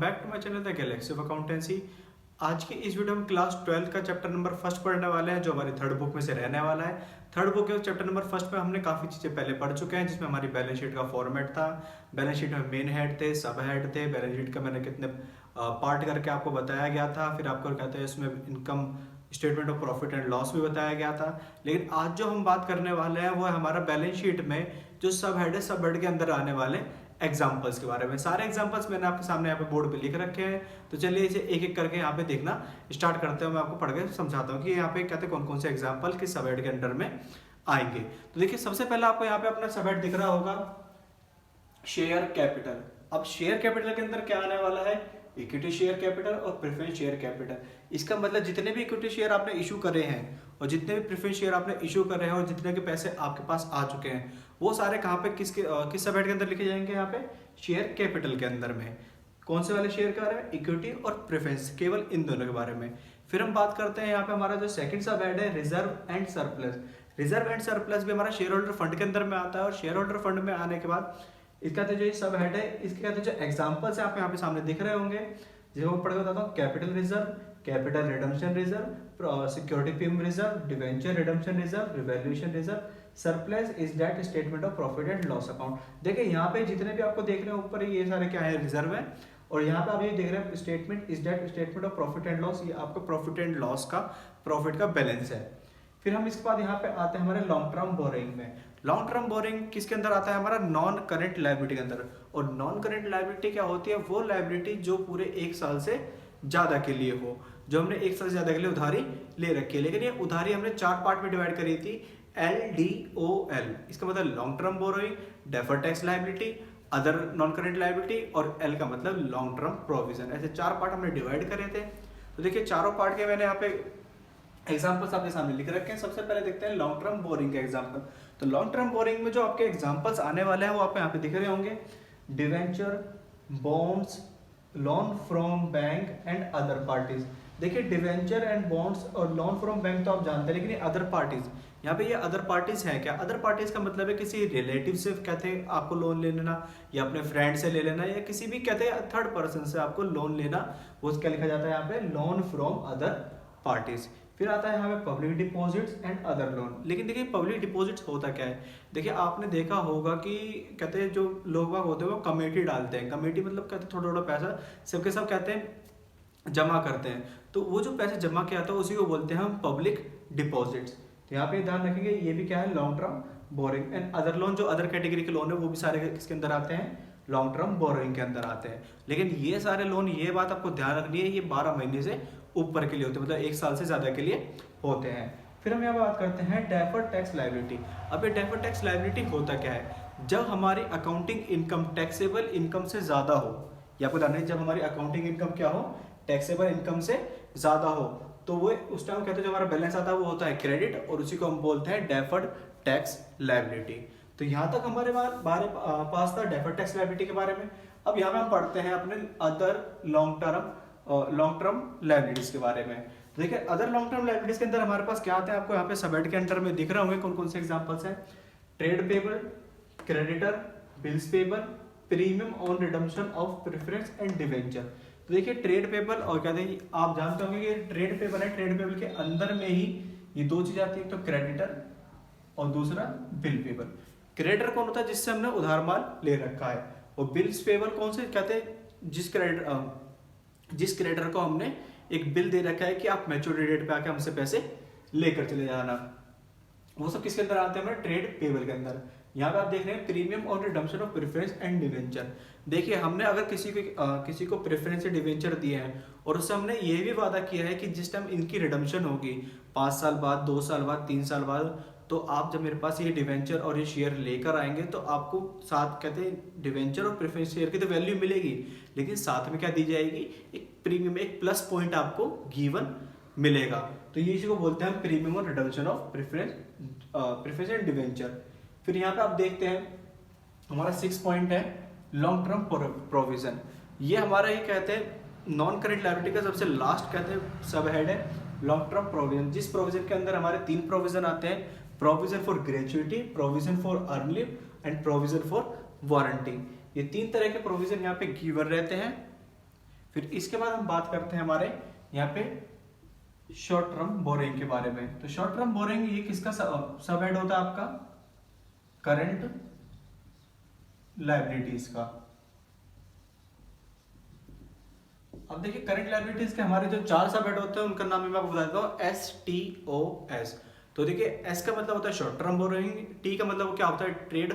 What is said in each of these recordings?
Back to my channel the galaxy of accountancy. आज की इस वीडियो में क्लास 12 का चैप्टर नंबर फर्स्ट पढ़ने वाले हैं, जो हमारी थर्ड बुक में से रहने वाला है। थर्ड बुक के चैप्टर नंबर फर्स्ट में हमने काफ़ी चीज़ें पहले पढ़ चुके हैं, जिसमें हमारी बैलेंस शीट का फॉर्मेट था। बैलेंस शीट में मेन हेड थे, सब हेड थे। बैलेंस शीट का मैंने कितने पार्ट करके आपको बताया गया था। फिर आपको कहते हैं इसमें income statement of profit and loss भी बताया गया था। लेकिन आज जो हम बात करने वाले हैं वो है हमारा बैलेंस शीट में जो सब हेड है, सब हेड के अंदर आने वाले एग्जाम्पल्स के बारे में। सारे एग्जाम्पल्स मैंने आपके सामने यहाँ पे बोर्ड पे लिख रखे हैं, तो चलिए इसे एक एक करके यहाँ पे देखना स्टार्ट करते हैं। मैं आपको पढ़ के समझाता हूँ कि यहाँ पे कहते हैं कौन कौन से एग्जाम्पल किस सब हेड के अंडर में आएंगे। तो देखिए सबसे पहले आपको यहाँ पे अपना सब हेड दिख रहा होगा, शेयर कैपिटल। अब शेयर कैपिटल के अंदर क्या आने वाला है, इक्विटी शेयर कैपिटल और प्रेफरेंस शेयर कैपिटल। इसका मतलब जितने भी इक्विटी शेयर आपने इशू करे हैं और जितने भी प्रेफरेंस शेयर आपने इशू करे हैं और जितने के पैसे आपके पास आ चुके हैं, वो सारे कहाँ पे किस सब हेड के अंदर लिखे जाएंगे, यहाँ पे शेयर कैपिटल के अंदर में। कौन से वाले शेयर के बारे में, इक्विटी और प्रेफरेंस, केवल इन दोनों के बारे में। फिर हम बात करते हैं यहाँ पे हमारा जो सेकंड सब हेड है, reserve and surplus. Reserve and surplus भी हमारा शेयर होल्डर फंड के अंदर में आता है, और शेयर होल्डर फंड में आने के बाद इसका तो जो सब हेड है, इसके कहते हैं जो एग्जांपल्स है आपको यहाँ पे सामने दिख रहे होंगे, जिसको मैं पढ़ के बताता हूँ। Capital reserve, capital redemption reserve, security premium reserve, debenture redemption reserve, revaluation reserve, surplus is that statement of profit and loss account. देखिए यहाँ पे जितने भी आपको देख रहे हैं ऊपर, ये सारे क्या है, रिजर्व है। और यहाँ पे आप ये देख रहे हैं statement is that statement of profit and loss, ये आपका प्रॉफिट एंड लॉस का, प्रॉफिट का बैलेंस है। फिर हम इसके बाद यहाँ पे आते हैं हमारे लॉन्ग टर्म बोरिंग में। लॉन्ग टर्म बोरिंग किसके अंदर आता है, हमारा नॉन करेंट लायबिलिटी के अंदर। और नॉन करेंट लायबिलिटी क्या होती है, वो लायबिलिटी जो पूरे एक साल से ज्यादा के लिए हो, जो हमने एक साल से ज्यादा के लिए उधारी ले रखी है। लेकिन ये उधारी हमने 4 पार्ट में डिवाइड करी थी, LDOL। इसका मतलब long term borrowing, deferred tax liability, other non current liability, और L का मतलब लॉन्ग टर्म प्रोविजन। ऐसे 4 पार्ट हमने डिवाइड करे थे। तो देखिए चारों पार्ट के मैंने यहाँ पे एग्जाम्पल्स आपके सामने लिख रखे हैं। सबसे पहले देखते हैं लॉन्ग टर्म बोरिंग का एग्जाम्पल। तो लॉन्ग टर्म बोरिंग में जो आपके एग्जाम्पल्स आने वाले हैं वो आपको यहाँ पे दिख रहे होंगे, debenture, bonds, loan from bank and other parties. देखिए डिवेंचर एंड बॉन्ड्स और लोन फ्रॉम बैंक तो आप जानते हैं, लेकिन ये अदर पार्टीज, यहाँ पे ये अदर पार्टीज है क्या। अदर पार्टीज का मतलब है किसी रिलेटिव से कहते हैं आपको लोन ले लेना, या अपने फ्रेंड से ले लेना, या किसी भी कहते हैं थर्ड पर्सन से आपको लोन लेना, वो क्या लिखा जाता है यहाँ पे, लोन फ्रॉम अदर पार्टीज। फिर आता है यहाँ पे public deposits and other loan. लेकिन देखिए पब्लिक डिपॉजिट्स होता क्या है, देखिए आपने देखा होगा कि कहते हैं जो लोग बाग होते हैं वो कमेटी डालते हैं। कमेटी मतलब कहते हैं थोड़ा थोड़ा पैसा सबके सब कहते हैं जमा करते हैं, तो वो जो पैसे जमा किया था उसी को बोलते हैं हम पब्लिक डिपॉजिट्स। तो यहाँ पे ध्यान रखेंगे, ये भी क्या है, long term borrowing and other loan. जो अदर कैटेगरी के लोन है वो भी सारे किसके अंदर आते हैं, लॉन्ग टर्म बोरोइंग के अंदर आते हैं। लेकिन ये सारे लोन, ये बात आपको ध्यान रखनी है, ये 12 महीने से ऊपर के लिए होते हैं, मतलब 1 साल से ज्यादा के लिए होते हैं। फिर हम यहाँ बात करते हैं डेफर्ड टैक्स लायबिलिटी। अब ये डेफर्ड टैक्स लायबिलिटी होता क्या है, जब हमारी अकाउंटिंग इनकम टैक्सेबल इनकम से ज्यादा हो, या आपको जानना है जब हमारी अकाउंटिंग इनकम क्या हो, टैक्सेबल इनकम से ज्यादा हो, तो वो उस टाइम कहते हैं जो हमारा बैलेंस आता है वो होता है क्रेडिट, और उसी को हम बोलते हैं डेफर्ड टैक्स लायबिलिटी। तो यहाँ तक हमारे पास था डेफर्ड टैक्स लायबिलिटी के बारे में। अब यहाँ पे हम पढ़ते हैं अपने अदर लॉन्ग टर्म लायबिलिटीज के बारे में। तो देखिए अदर लॉन्ग टर्म लायबिलिटीज के अंदर हमारे पास क्या आते हैं, आपको यहाँ पे सब हेड के अंडर में दिख रहे होंगे कौन कौन से एग्जांपल्स हैं। Trade payable, creditor, bills payable, premium on redemption of preference and debenture. तो देखिए ट्रेड पेबल, और कहते हैं आप जानते होंगे कि ट्रेड पेबल है, ट्रेड पेबल के अंदर में ही ये 2 चीज आती है, तो क्रेडिटर और दूसरा बिल पेबल। क्रेडिटर कौन होता है, जिससे हमने उधार माल ले रखा है, और बिल्स पेबल कौन से, कहते हैं जिस क्रेडिटर को हमने एक बिल दे रखा है कि आप मैच्योरिटी डेट पे आके हमसे पैसे लेकर चले जाना, वो सब किसके अंदर आते हैं, हमारे ट्रेड पेबल के अंदर। यहाँ पे आप देख रहे हैं प्रीमियम और redemption of preference and debenture. देखिए हमने अगर किसी को प्रेफरेंस या डिवेंचर दिए हैं, और उससे हमने ये भी वादा किया है कि जिस टाइम इनकी रिडम्पशन होगी 5 साल बाद, 2 साल बाद, 3 साल बाद, तो आप जब मेरे पास ये डिवेंचर और ये शेयर लेकर आएंगे तो आपको साथ कहते हैं डिवेंचर और प्रेफरेंस शेयर की तो वैल्यू मिलेगी, लेकिन साथ में क्या दी जाएगी, एक प्रीमियम, एक प्लस पॉइंट आपको गिवन मिलेगा। तो ये इसी को बोलते हैं प्रीमियम और redemption of preference and debenture. फिर यहाँ पे आप देखते हैं हमारा 6 पॉइंट है लॉन्ग टर्म प्रोविजन। ये हमारा ये कहते हैं नॉन करेंट लायबिलिटी का सबसे लास्ट कहते हैं सब हेड है लॉन्ग टर्म प्रोविजन, जिस प्रोविजन के अंदर हमारे 3 प्रोविजन आते हैं, provision for gratuity, provision for earn leave and provision for warranty. ये 3 तरह के प्रोविजन यहाँ पे गिवन रहते हैं। फिर इसके बाद हम बात करते हैं हमारे यहाँ पे शॉर्ट टर्म बोरिंग के बारे में। तो शॉर्ट टर्म बोरिंग ये किसका सब हेड होता है आपका, करंट लायबिलिटीज का। अब देखिए करंट लायबिलिटीज के हमारे जो 4 सब हेड होते हैं उनका नाम मैं आपको बता देता हूँ, STOS। तो देखिए एस का मतलब होता है शॉर्ट टर्म बोरिंग, टी का मतलब क्या होता है ट्रेड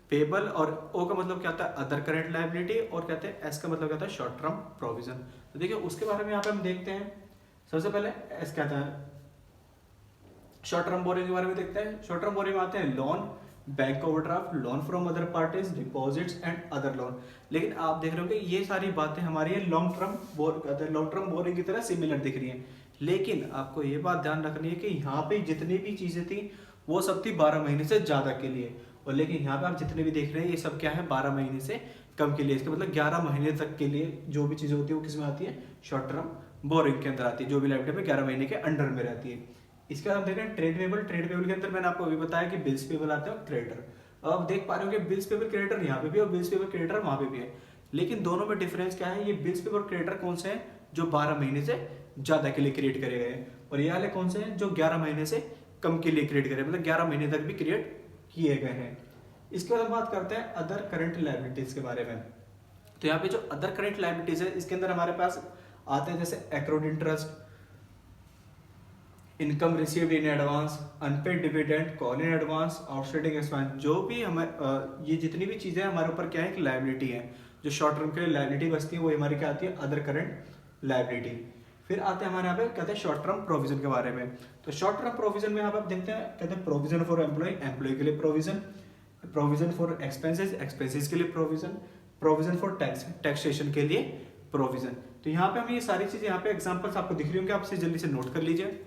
पेबल, और ओ का मतलब क्या होता है अदर करंट लायबिलिटी, और कहते हैं एस का मतलब क्या होता है शॉर्ट टर्म प्रोविजन। तो देखिए उसके बारे में यहाँ पे हम देखते हैं। सबसे पहले एस क्या था, शॉर्ट टर्म बोरिंग के बारे में देखते हैं। शॉर्ट टर्म बोरिंग में आते हैं loan, bank overdraft, loan from other parties, deposits and other loan. लेकिन आप देख रहे हो कि ये सारी बातें हमारी लॉन्ग टर्म बोरिंग की तरह सिमिलर दिख रही हैं, लेकिन आपको ये बात ध्यान रखनी है कि यहाँ पे जितनी भी चीजें थी वो सब थी 12 महीने से ज्यादा के लिए, और लेकिन यहाँ पे आप जितने भी देख रहे हैं ये सब क्या है 12 महीने से कम के लिए। इसका मतलब 11 महीने तक के लिए जो भी चीजें होती है वो किसमें आती है, शॉर्ट टर्म बोरिंग के अंदर आती है, जो भी लाइफ में 11 महीने के अंडर में रहती है। इसके बाद हम देख रहे हैं ट्रेड पेबल। ट्रेड पेबल के अंदर मैंने आपको अभी बताया कि बिल्स पेबल आते हैं और क्रेडिटर। अब देख पा रहे हो कि बिल्स पेबल क्रेडिटर यहाँ पे भी और बिल्स पेबल क्रेडिटर वहां पे भी है, लेकिन दोनों में डिफरेंस क्या है, ये बिल्स पेबल क्रेडिटर कौन से हैं जो 12 महीने से ज्यादा के लिए क्रिएट करे गए हैं, और ये वाले कौन से हैं जो 11 महीने से कम के लिए क्रिएट करे, मतलब 11 महीने तक भी क्रिएट किए गए हैं। इसके बाद हम बात करते हैं अदर करंट लायबिलिटीज के बारे में। तो यहाँ पे जो अदर करंट लायबिलिटीज है इसके अंदर हमारे पास आते हैं जैसे accrued interest, income received in advance, unpaid dividend, call in advance, outstanding expense. जो भी हमें ये जितनी भी चीजें हमारे ऊपर क्या है कि लायबिलिटी है, जो शॉर्ट टर्म के लिए लायबिलिटी बचती है वो हमारी क्या आती है, अदर करंट लायबिलिटी। फिर आते हैं हमारे यहाँ पे कहते हैं शॉर्ट टर्म प्रोविजन के बारे में। तो शॉर्ट टर्म प्रोविजन में यहाँ पे आप देखते हैं कहते हैं प्रोविजन फॉर एम्प्लॉय के लिए provision, provision for expenses, expenses के लिए प्रोविजन, प्रोविजन फॉर टैक्सेशन के लिए प्रोविजन। तो यहाँ पे हम ये सारी चीजें यहाँ पे एग्जांपल्स आपको दिख रही होंगी, आपसे जल्दी से नोट कर लीजिए।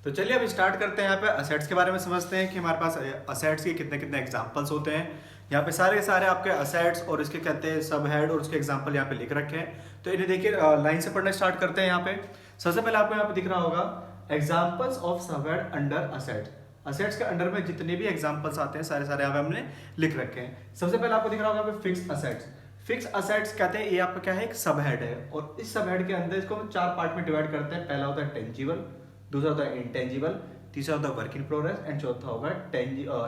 तो चलिए अब स्टार्ट करते हैं। यहाँ पे असेट्स के बारे में समझते हैं कि हमारे पास असेट्स के कितने कितने एग्जांपल्स होते हैं। यहाँ पे सारे सारे आपके असेट्स और इसके कहते हैं सब हेड और उसके एग्जांपल यहाँ पे लिख रखे हैं। तो इन्हें देखिए लाइन से पढ़ना स्टार्ट करते हैं। यहाँ पे सबसे पहले आपको यहाँ पे दिख रहा होगा एग्जाम्पल्स ऑफ सब हेड अंडर असेट्स। असेट्स के अंडर में जितने भी एग्जाम्पल्स आते हैं सारे सारे यहाँ पे हमने लिख रखे हैं। सबसे पहले आपको दिख रहा होगा फिक्स असेट्स। फिक्स असेट्स कहते हैं ये आपका क्या है, एक सब हेड है, और इस सब हेड के अंदर इसको हम 4 पार्ट में डिवाइड करते हैं। पहला होता है टेंजिबल, दूसरा होता है इंटेंजिबल, तीसरा होता है वर्क इन प्रोग्रेस, एंड चौथा होगा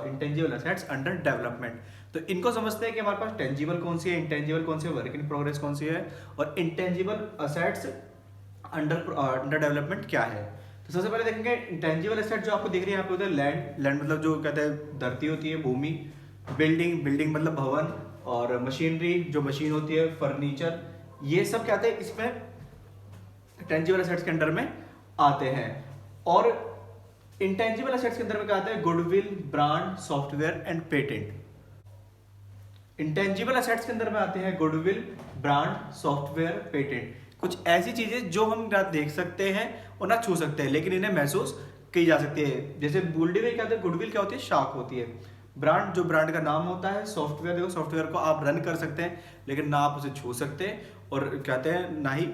इंटेंजिबल असेट्स अंडर डेवलपमेंट। तो इनको समझते हैं कि हमारे पास टेंजिबल कौन सी है, इंटेंजिबल कौन सी है, वर्क इन प्रोग्रेस कौन सी है, और इंटेंजिबल असेट्स अंडर डेवलपमेंट क्या है। तो सबसे पहले देखेंगे इंटेंजिबल असेट जो आपको दिख रही है यहाँ पे होता है लैंड। लैंड मतलब जो कहते हैं धरती होती है, भूमि। बिल्डिंग, बिल्डिंग मतलब भवन, और मशीनरी जो मशीन होती है, फर्नीचर, ये सब क्या है इसमें टेंजिबल असेट्स के अंडर में आते हैं। और इंटेंजिबल असेट्स के अंदर में क्या आता है, goodwill, brand, software and patent. Intangible assets के अंदर में आते हैं गुडविल, ब्रांड, सॉफ्टवेयर, पेटेंट। कुछ ऐसी चीजें जो हम ना देख सकते हैं और ना छू सकते हैं, लेकिन इन्हें महसूस की जा सकती है। जैसे गुडविल क्या होता है, गुडविल क्या होती है, शाख होती है। ब्रांड जो ब्रांड का नाम होता है। सॉफ्टवेयर देखो, सॉफ्टवेयर को आप रन कर सकते हैं लेकिन ना आप उसे छू सकते हैं, और कहते हैं ना ही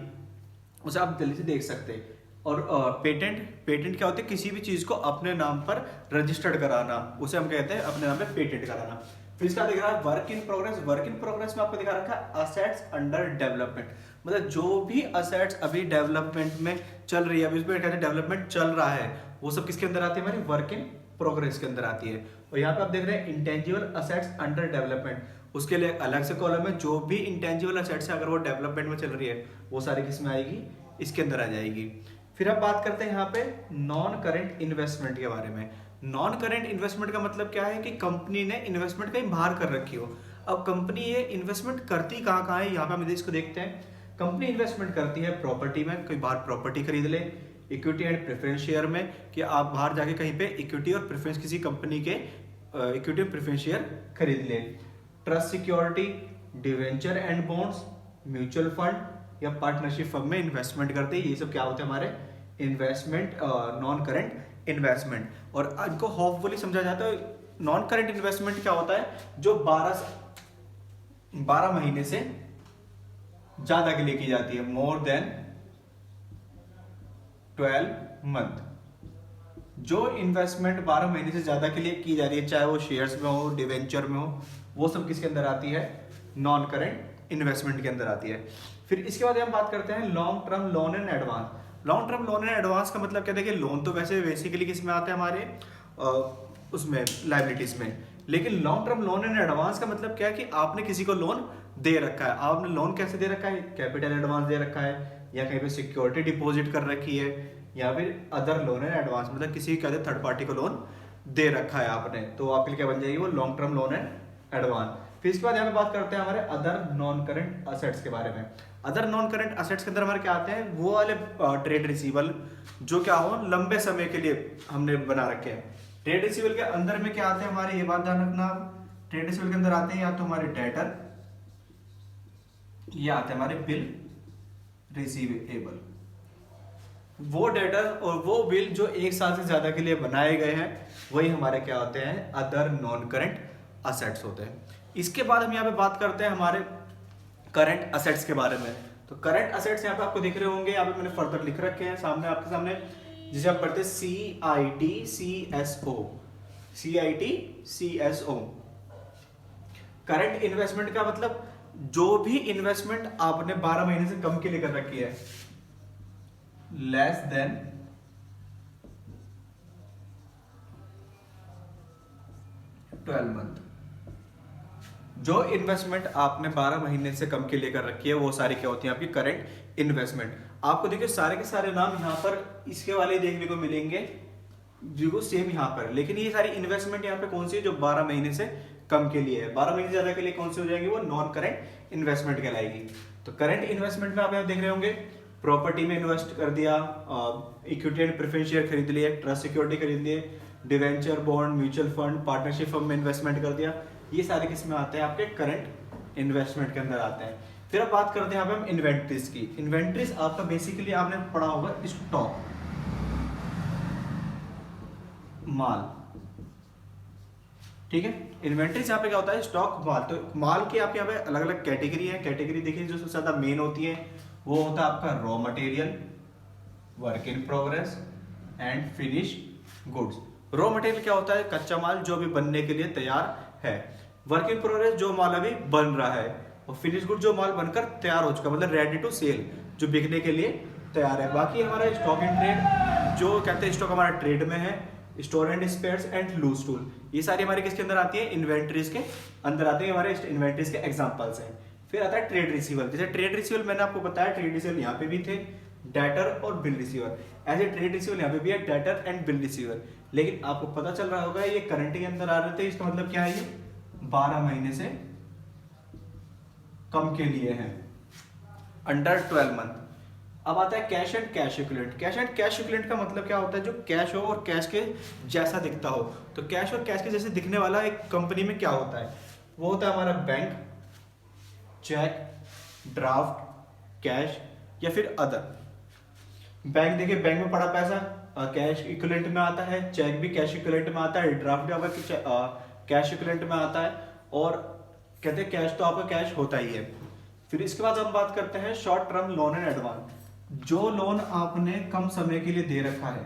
उसे आप जल्दी से देख सकते हैं। और पेटेंट, पेटेंट क्या होते हैं, किसी भी चीज को अपने नाम पर रजिस्टर्ड कराना, उसे हम कहते हैं अपने नाम पे पेटेंट कराना। फिर इसका दिख रहा है work in progress. Work in progress में आपको दिखा रखा है असेट्स अंडर डेवलपमेंट, मतलब जो भी असेट्स अभी डेवलपमेंट में चल रही है, अभी उसमें कहते हैं डेवलपमेंट चल रहा है, वो सब किसके अंदर आती है, हमारी वर्क इन प्रोग्रेस के अंदर आती है। और यहाँ पे आप देख रहे हैं इंटेंजिबल असेट्स अंडर डेवलपमेंट, उसके लिए अलग से कॉलम है। जो भी इंटेंजिबल असेट्स है अगर वो डेवलपमेंट में चल रही है वो सारी किसमें आएगी, इसके अंदर आ जाएगी। फिर अब बात करते हैं यहाँ पे नॉन करेंट इन्वेस्टमेंट के बारे में। नॉन करेंट इन्वेस्टमेंट का मतलब क्या है कि कंपनी ने इन्वेस्टमेंट कहीं बाहर कर रखी हो। अब कंपनी ये इन्वेस्टमेंट करती कहाँ कहाँ है, यहाँ पे हम इसको देखते हैं। कंपनी इन्वेस्टमेंट करती है प्रॉपर्टी में, कोई बाहर प्रॉपर्टी खरीद ले, इक्विटी एंड प्रेफरेंस शेयर में, कि आप बाहर जाके कहीं पे इक्विटी और प्रेफरेंस किसी कंपनी के इक्विटी और प्रेफरेंस शेयर खरीद ले। Trust security, debenture and bonds, mutual fund या पार्टनरशिप फर्म में इन्वेस्टमेंट करते हैं। ये सब क्या होते हैं, हमारे इन्वेस्टमेंट, नॉन करेंट इन्वेस्टमेंट। और इनको होपफुली समझा जाता है। नॉन करेंट इन्वेस्टमेंट क्या होता है, जो 12 महीने से ज्यादा के लिए की जाती है, मोर देन 12 मंथ। जो इन्वेस्टमेंट 12 महीने से ज्यादा के लिए की जा रही है, चाहे वो शेयर्स में हो, डिवेंचर में हो, वो सब किसके अंदर आती है, नॉन करेंट इन्वेस्टमेंट के अंदर आती है। फिर इसके बाद हम बात करते हैं long term loan and advance. Long term loan and advance का मतलब क्या है, देखिए लोन तो वैसे बेसिकली किस में आते हैं हमारे उसमें लाइबिलिटीज में, लेकिन long term loan and advance का मतलब क्या है कि आपने किसी को लोन दे रखा है। आपने लोन कैसे दे रखा है, कैपिटल एडवांस दे रखा है, या कहीं पे सिक्योरिटी डिपॉजिट कर रखी है, या फिर अदर लोन एंड एडवांस मतलब किसी कहते थर्ड पार्टी को लोन दे रखा है आपने, तो आपके लिए क्या बन जाएगी वो long term loan and advance. फिर इसके बाद यहाँ पे बात करते हैं हमारे अदर नॉन करंट असेट्स के बारे में। अदर नॉन करंट असेट्स के अंदर हमारे क्या आते हैं, वो वाले ट्रेड रिसीवल जो क्या हो लंबे समय के लिए हमने बना रखे हैं। ट्रेड रिसीवल के अंदर में क्या आते हैं हमारे, ये बात ध्यान रखना, ट्रेड रिसीवल के अंदर आते हैं या तो हमारे डेटर, ये आते हैं हमारे बिल रिसीवेबल। वो डेटर और वो बिल जो एक साल से ज्यादा के लिए बनाए गए हैं वही हमारे क्या होते हैं, अदर नॉन करंट असेट्स होते हैं। इसके बाद हम यहाँ पे बात करते हैं हमारे करंट असेट्स के बारे में। तो करंट असेट्स यहाँ पे आपको दिख रहे होंगे, यहाँ पे मैंने फर्दर लिख रखे हैं सामने आपके सामने, जिसे आप पढ़ते हैं CITCSO। करंट इन्वेस्टमेंट का मतलब जो भी इन्वेस्टमेंट आपने 12 महीने से कम के लिए कर रखी है, लेस देन 12 मंथ, जो इन्वेस्टमेंट आपने 12 महीने से कम के लिए कर रखी है वो सारी क्या होती है आपकी करंट इन्वेस्टमेंट। आपको देखिए सारे के सारे नाम यहाँ पर इसके वाले देखने को मिलेंगे, बिल्कुल सेम यहाँ पर, लेकिन ये सारी इन्वेस्टमेंट यहाँ पे कौन सी है जो 12 महीने से कम के लिए है, 12 महीने से ज्यादा के लिए कौन सी हो जाएगी, वो नॉन करंट इन्वेस्टमेंट कहलाएगी। तो करंट इन्वेस्टमेंट में आप यहाँ देख रहे होंगे प्रॉपर्टी में इन्वेस्ट कर दिया, इक्विटी एंड प्रेफरेंस शेयर खरीद लिए, ट्रस्ट सिक्योरिटी खरीद लिए, debenture bond mutual fund partnership firm में इन्वेस्टमेंट कर दिया, ये सारे किस में आते हैं आपके करंट इन्वेस्टमेंट के अंदर आते हैं। फिर अब बात करते हैं यहाँ पे हम इन्वेंट्रीज की। इन्वेंट्रीज आपका बेसिकली आपने पढ़ा होगा स्टॉक, माल, ठीक है। इन्वेंट्रीज यहाँ पे क्या होता है, स्टॉक माल। तो माल की आपके यहाँ पे अलग अलग कैटेगरी है। कैटेगरी देखिए जो सबसे ज्यादा मेन होती है वो होता है आपका raw material, work in progress and finish goods. Raw material क्या होता है, कच्चा माल जो अभी बनने के लिए तैयार है, वर्क इन प्रोग्रेस जो माल अभी बन रहा है, और फिनिश गुड जो माल बनकर तैयार हो चुका मतलब रेडी टू सेल जो बिकने के लिए तैयार है। बाकी हमारा स्टॉक इन ट्रेड जो कहते हैं स्टॉक हमारा ट्रेड में है, store and spares and loose tool, ये सारी हमारे किसके अंदर आती है, इन्वेंट्रीज के अंदर आते हैं, हमारे इन्वेंट्रीज के एग्जांपल्स हैं। फिर आता है ट्रेड रिसीवल। जैसे ट्रेड रिसीवल मैंने आपको बताया, ट्रेड रिसीवल यहाँ पे भी थे, डेटर और बिल रिसीवर। ऐसे ट्रेड रिसीवल यहाँ पे भी है, डेटर एंड बिल रिसीवर। लेकिन आपको पता चल रहा होगा ये करंट के अंदर आ रहे थे, इसका मतलब क्या है, ये 12 महीने से कम के लिए है, अंडर 12 मंथ। अब आता है cash and cash equivalent. Cash and cash equivalent का मतलब क्या होता है, जो कैश हो और कैश के जैसा दिखता हो। तो कैश और कैश के जैसे दिखने वाला एक कंपनी में क्या होता है, वो होता है हमारा बैंक, चेक, ड्राफ्ट, कैश या फिर अदर। बैंक देखिए, बैंक में पड़ा पैसा कैश इक्विवेलेंट में आता है, चेक भी कैश इक्विवेलेंट में आता है, ड्राफ्ट भी आपका कैश इक्विवेलेंट में आता है, और कहते हैं कैश तो आपका कैश होता ही है। फिर इसके बाद हम बात करते हैं short term loan and advance. जो लोन आपने कम समय के लिए दे रखा है,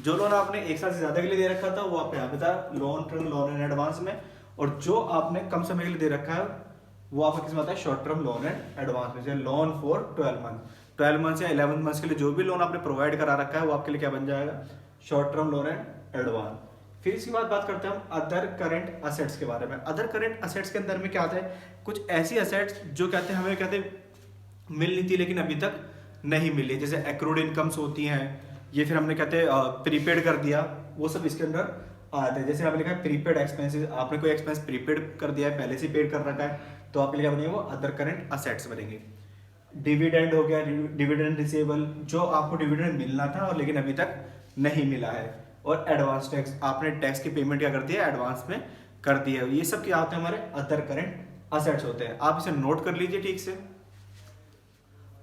जो लोन आपने एक साल से ज्यादा के लिए दे रखा था वो आप यहाँ पे था long term loan and advance में, और जो आपने कम समय के लिए दे रखा है वो आपका किसमें आता है, short term loan and advance में। जैसे लोन फॉर 12 मंथ, 12 मंथ या 11 मंथ के लिए जो भी लोन आपने प्रोवाइड करा रखा है वो आपके लिए क्या बन जाएगा, short term loan and advance. फिर इसके बाद बात करते हैं हम अदर करंट असेट्स के बारे में। अदर करंट असेट्स के अंदर में क्या आता है, कुछ ऐसी असेट्स जो कहते हैं हमें कहते हैं मिलनी थी लेकिन अभी तक नहीं मिली, जैसे एक्रूड इनकम्स होती हैं, ये फिर हमने कहते हैं प्रीपेड कर दिया, वो सब इसके अंदर आते हैं। जैसे आपने लिखा है प्रीपेड एक्सपेंसेस, आपने कोई एक्सपेंस प्रीपेड कर दिया है, पहले से पेड कर रखा है, तो आपके लिए बनेंगे वो अदर करंट असेट्स बनेंगे। डिविडेंड हो गया, डिविडेंड रिसीवेबल, जो आपको डिविडेंड मिलना था और लेकिन अभी तक नहीं मिला है, और एडवांस टैक्स, आपने टैक्स की पेमेंट क्या कर दिया, एडवांस में कर दिया। ये सब क्या होते हैं, हमारे अदर करंट असेट्स होते हैं। आप इसे नोट कर लीजिए ठीक से।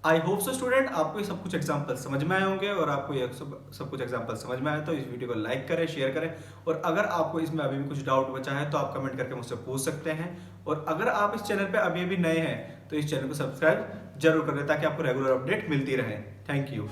आई होप सो स्टूडेंट आपको ये सब कुछ एग्जाम्पल समझ में आए होंगे, और आपको ये सब कुछ एग्जाम्पल समझ में आए तो इस वीडियो को लाइक करें, शेयर करें, और अगर आपको इसमें अभी भी कुछ डाउट बचा है तो आप कमेंट करके मुझसे पूछ सकते हैं। और अगर आप इस चैनल पे अभी भी नए हैं तो इस चैनल को सब्सक्राइब जरूर करें ताकि आपको रेगुलर अपडेट मिलती रहे। Thank you.